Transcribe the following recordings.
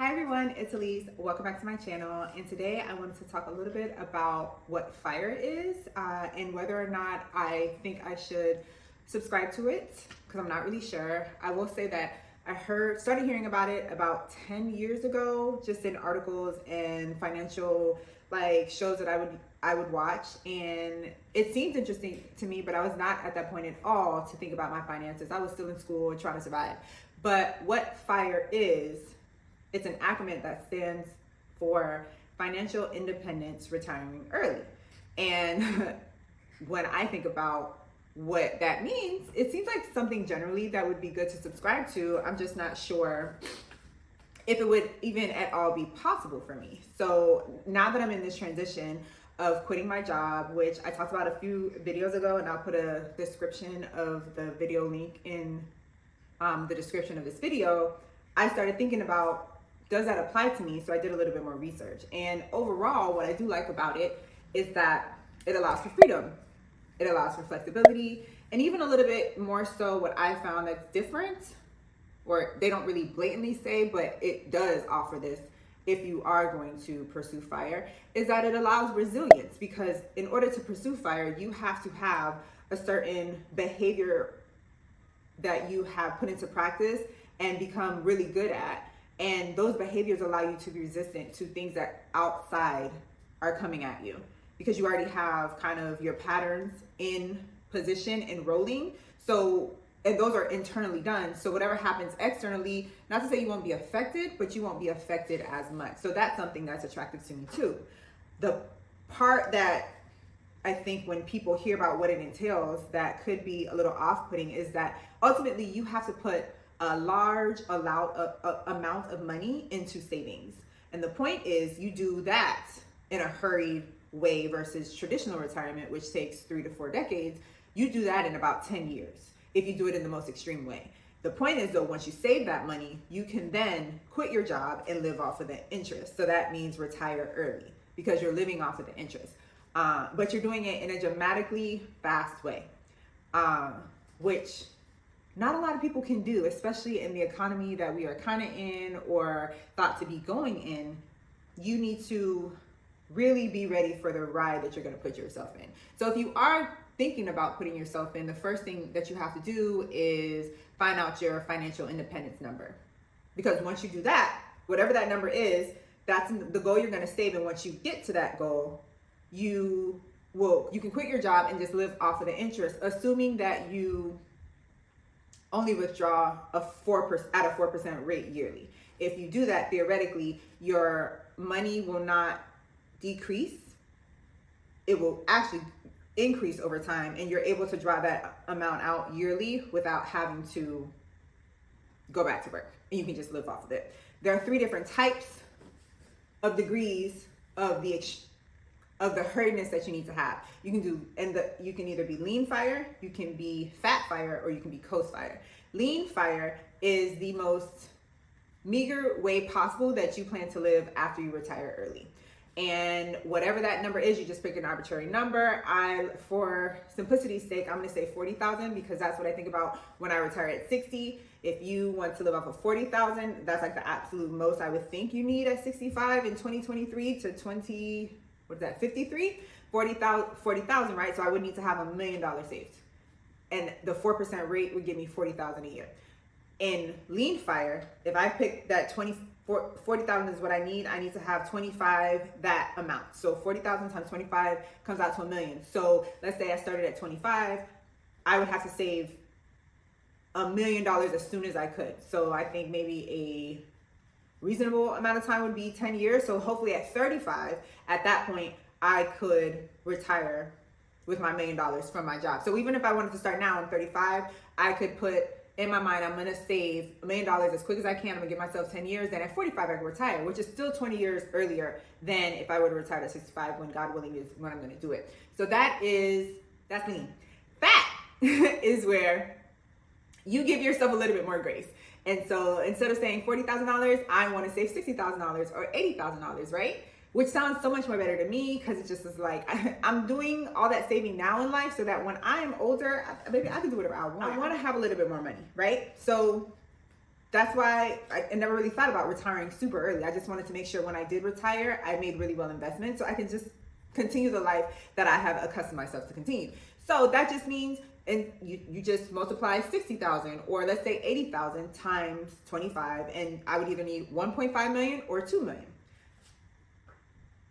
Hi everyone, it's Elise. Welcome back to my channel. And today I wanted to talk a little bit about what FIRE is and whether or not I think I should subscribe to it, because I'm not really sure. I will say that started hearing about it about 10 years ago, just in articles and financial shows that I would watch, and it seemed interesting to me, but I was not at that point at all to think about my finances. I was still in school trying to survive. But what FIRE is, it's an acronym that stands for Financial Independence Retiring Early. And when I think about what that means, it seems like something generally that would be good to subscribe to. I'm just not sure if it would even at all be possible for me. So now that I'm in this transition of quitting my job, which I talked about a few videos ago, and I'll put a description of the video link in the description of this video, I started thinking about, does that apply to me? So I did a little bit more research. And overall, what I do like about it is that it allows for freedom. It allows for flexibility. And even a little bit more so, what I found that's different, or they don't really blatantly say, but it does offer this if you are going to pursue FIRE, is that it allows resilience. Because in order to pursue FIRE, you have to have a certain behavior that you have put into practice and become really good at. And those behaviors allow you to be resistant to things that outside are coming at you, because you already have kind of your patterns in position and rolling. So, and those are internally done. So whatever happens externally, not to say you won't be affected, but you won't be affected as much. So that's something that's attractive to me too. The part that I think when people hear about what it entails that could be a little off-putting is that ultimately you have to put a large amount of money into savings. And the point is, you do that in a hurried way versus traditional retirement, which takes 3 to 4 decades. You do that in about 10 years if you do it in the most extreme way. The point is though, once you save that money, you can then quit your job and live off of the interest. So that means retire early, because you're living off of the interest. But you're doing it in a dramatically fast way, which not a lot of people can do, especially in the economy that we are kind of in or thought to be going in. You need to really be ready for the ride that you're going to put yourself in. So if you are thinking about putting yourself in, the first thing that you have to do is find out your financial independence number. Because once you do that, whatever that number is, that's the goal you're going to save. And once you get to that goal, you can quit your job and just live off of the interest, assuming that you only withdraw at a 4% rate yearly. If you do that, theoretically, your money will not decrease. It will actually increase over time, and you're able to draw that amount out yearly without having to go back to work, and you can just live off of it. There are 3 different types of degrees of the hurriedness that you need to have. You can either be lean FIRE, you can be fat FIRE, or you can be coast FIRE. Lean FIRE is the most meager way possible that you plan to live after you retire early. And whatever that number is, you just pick an arbitrary number. For simplicity's sake, I'm gonna say 40,000, because that's what I think about when I retire at 60. If you want to live off of 40,000, that's like the absolute most I would think you need at 65 in 2023 to 53? 40,000, right? So I would need to have $1 million saved. And the 4% rate would give me 40,000 a year. In lean FIRE, if I pick that 40,000 is what I need to have 25 that amount. So 40,000 times 25 comes out to $1 million. So let's say I started at 25, I would have to save $1 million as soon as I could. So I think maybe a reasonable amount of time would be 10 years. So hopefully at 35, at that point, I could retire with my $1 million from my job. So even if I wanted to start now, I'm 35, I could put in my mind, I'm gonna save $1 million as quick as I can. I'm gonna give myself 10 years. Then at 45, I can retire, which is still 20 years earlier than if I were to retire at 65, when God willing is when I'm gonna do it. So that's lean. Fat is where you give yourself a little bit more grace. And so instead of saying $40,000, I want to save $60,000 or $80,000, right? Which sounds so much more better to me, because it just is like, I'm doing all that saving now in life so that when I'm older, maybe I can do whatever I want. I want to have a little bit more money, right? So that's why I never really thought about retiring super early. I just wanted to make sure when I did retire, I made really well investments so I can just continue the life that I have accustomed myself to continue. So that just means, and you just multiply 60,000, or let's say 80,000 times 25, and I would either need 1.5 million or 2 million.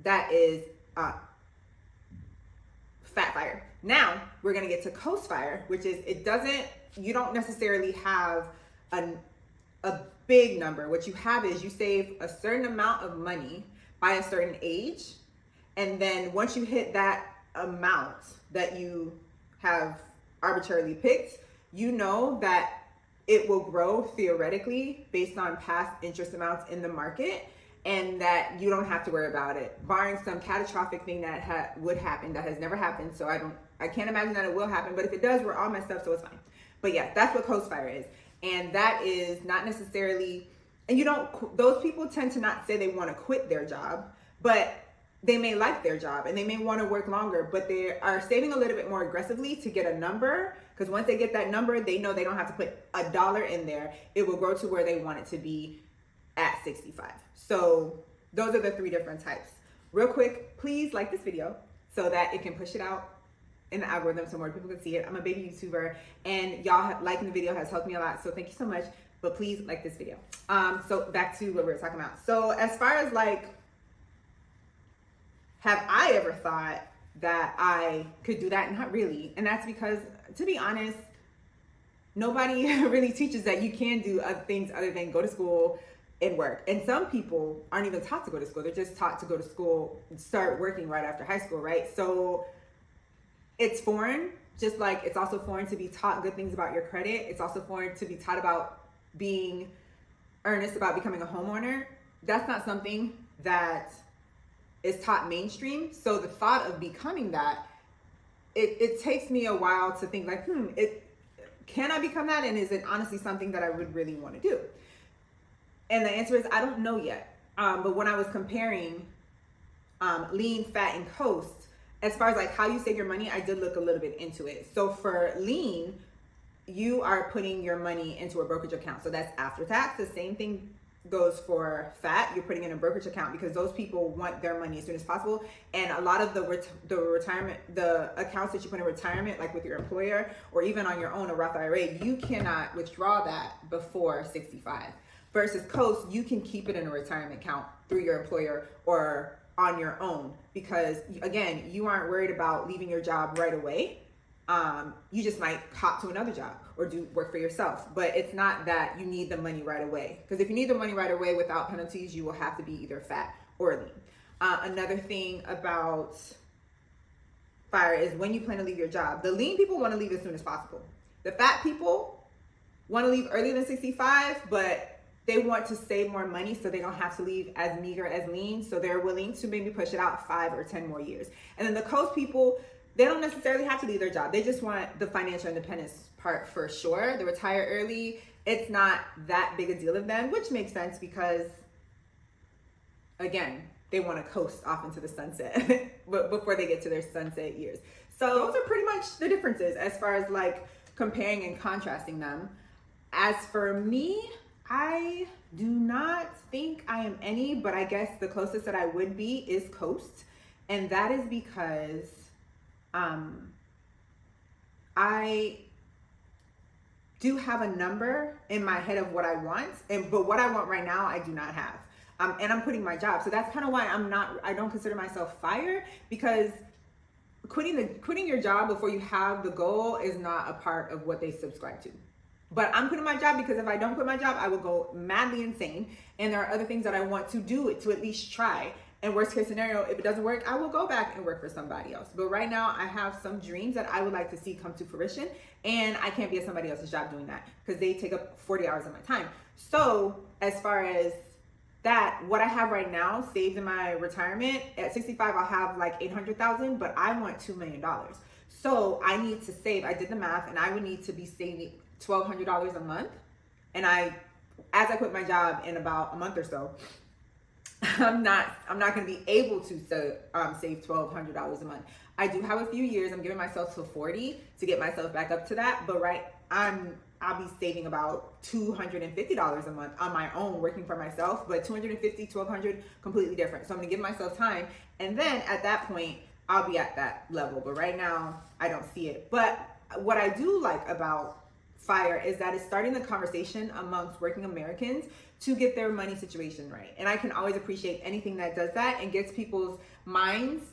That is F.I.R.E. Now we're gonna get to F.I.R.E, which is you don't necessarily have a big number. What you have is you save a certain amount of money by a certain age, and then once you hit that amount that you have arbitrarily picked, you know that it will grow theoretically based on past interest amounts in the market, and that you don't have to worry about it, barring some catastrophic thing that would happen that has never happened. So I can't imagine that it will happen, but if it does, we're all messed up, so it's fine. But yeah, that's what F.I.R.E is. And that is not necessarily, and those people tend to not say they want to quit their job, but they may like their job and they may want to work longer, but they are saving a little bit more aggressively to get a number, because once they get that number, they know they don't have to put $1 in there. It will grow to where they want it to be at 65. So those are the 3 different types. Real quick, please like this video so that it can push it out in the algorithm so more people can see it. I'm a baby YouTuber, and y'all liking the video has helped me a lot, so thank you so much. But please like this video. So back to what we were talking about. So as far as like, have I ever thought that I could do that? Not really. And that's because, to be honest, nobody really teaches that you can do other things other than go to school and work. And some people aren't even taught to go to school. They're just taught to go to school and start working right after high school, right? So it's foreign, just like it's also foreign to be taught good things about your credit. It's also foreign to be taught about being earnest about becoming a homeowner. That's not something that is taught mainstream. So the thought of becoming that, it takes me a while to think like, can I become that? And is it honestly something that I would really want to do? And the answer is, I don't know yet. But when I was comparing lean, fat, and coast, as far as like how you save your money, I did look a little bit into it. So for lean, you are putting your money into a brokerage account. So that's after tax. The same thing goes for fat. You're putting in a brokerage account because those people want their money as soon as possible. And a lot of the retirement, the accounts that you put in retirement, like with your employer or even on your own, a Roth IRA, you cannot withdraw that before 65. Versus Coast, you can keep it in a retirement account through your employer or on your own, because again, you aren't worried about leaving your job right away. You just might hop to another job or do work for yourself, but it's not that you need the money right away, because if you need the money right away without penalties, you will have to be either fat or lean. Another thing about F.I.R.E is when you plan to leave your job. The lean people want to leave as soon as possible. The fat people want to leave earlier than 65, but they want to save more money so they don't have to leave as meager as lean. So they're willing to maybe push it out 5 or 10 more years. And then the coast people, they don't necessarily have to leave their job. They just want the financial independence part for sure. They retire early. It's not that big a deal of them, which makes sense because, again, they want to coast off into the sunset before they get to their sunset years. So those are pretty much the differences as far as like comparing and contrasting them. As for me, I do not think I am any, but I guess the closest that I would be is coast. And that is because I do have a number in my head of what I want, but what I want right now, I do not have. And I'm quitting my job. So that's kind of why I don't consider myself FIRE, because quitting your job before you have the goal is not a part of what they subscribe to. But I'm quitting my job because if I don't quit my job, I will go madly insane. And there are other things that I want to do to at least try. And worst case scenario, if it doesn't work, I will go back and work for somebody else. But right now, I have some dreams that I would like to see come to fruition. And I can't be at somebody else's job doing that because they take up 40 hours of my time. So as far as that, what I have right now saved in my retirement, at 65, I'll have like 800,000, but I want $2 million. So I need to save, I did the math, and I would need to be saving $1,200 a month. And as I quit my job in about a month or so, I'm not going to be able to save $1,200 a month. I do have a few years. I'm giving myself till 40 to get myself back up to that. But I I'll be saving about $250 a month on my own working for myself, but 250, 1200, completely different. So I'm gonna give myself time. And then at that point, I'll be at that level. But right now, I don't see it. But what I do like about FIRE is that it's starting the conversation amongst working Americans to get their money situation right. And I can always appreciate anything that does that and gets people's minds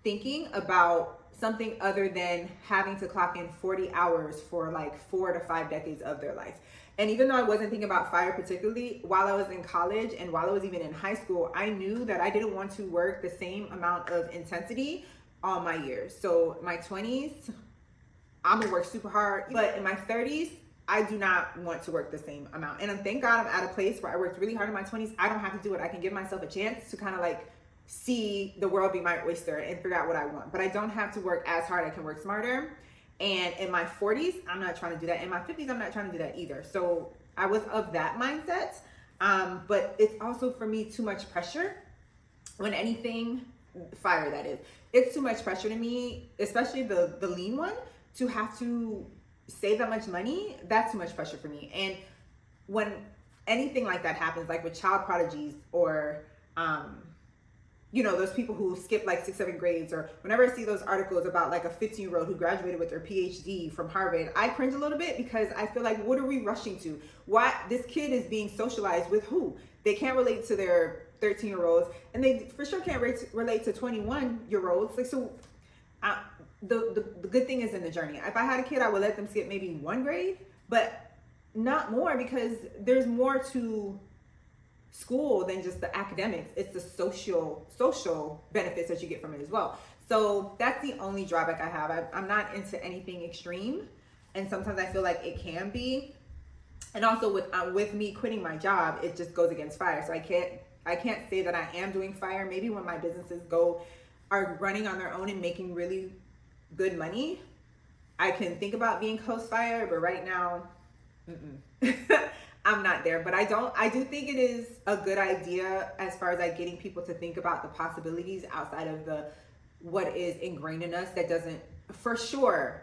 thinking about something other than having to clock in 40 hours for like 4 to 5 decades of their life. And even though I wasn't thinking about FIRE particularly, while I was in college and while I was even in high school, I knew that I didn't want to work the same amount of intensity all my years. So my 20s, I'm gonna work super hard, but in my 30s, I do not want to work the same amount. And thank God I'm at a place where I worked really hard in my 20s. I don't have to do it. I can give myself a chance to kind of like see the world be my oyster and figure out what I want. But I don't have to work as hard. I can work smarter. And in my 40s, I'm not trying to do that. In my 50s, I'm not trying to do that either. So I was of that mindset. But it's also for me too much pressure when anything, FIRE that is, it's too much pressure to me, especially the lean one, to have to save that much money. That's too much pressure for me. And when anything like that happens, like with child prodigies or you know, those people who skip like 6, 7 grades, or whenever I see those articles about like a 15-year-old who graduated with their PhD from Harvard, I cringe a little bit because I feel like, what are we rushing to? Why this kid is being socialized with who? They can't relate to their 13-year-olds, and they for sure can't relate to 21-year-olds. Like, so the good thing is in the journey. If I had a kid, I would let them skip maybe 1 grade, but not more, because there's more to school than just the academics. It's the social benefits that you get from it as well. So that's the only drawback I have. I'm not into anything extreme, and sometimes I feel like it can be. And also with me quitting my job, it just goes against FIRE. So I can't say that I am doing FIRE. Maybe when my businesses are running on their own and making really good money, I can think about being post-FIRE, but right now, I'm not there. But I do think it is a good idea as far as like getting people to think about the possibilities outside of what is ingrained in us that for sure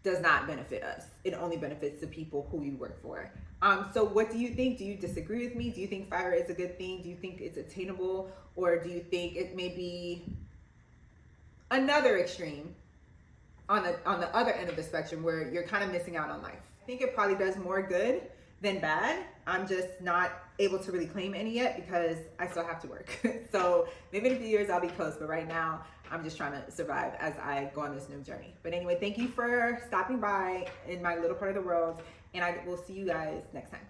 does not benefit us. It only benefits the people who you work for. So what do you think? Do you disagree with me? Do you think FIRE is a good thing? Do you think it's attainable? Or do you think it may be another extreme on the other end of the spectrum where you're kind of missing out on life? I think it probably does more good than bad. I'm just not able to really claim any yet because I still have to work. So maybe in a few years I'll be close, but right now I'm just trying to survive as I go on this new journey. But anyway, thank you for stopping by in my little part of the world, and I will see you guys next time.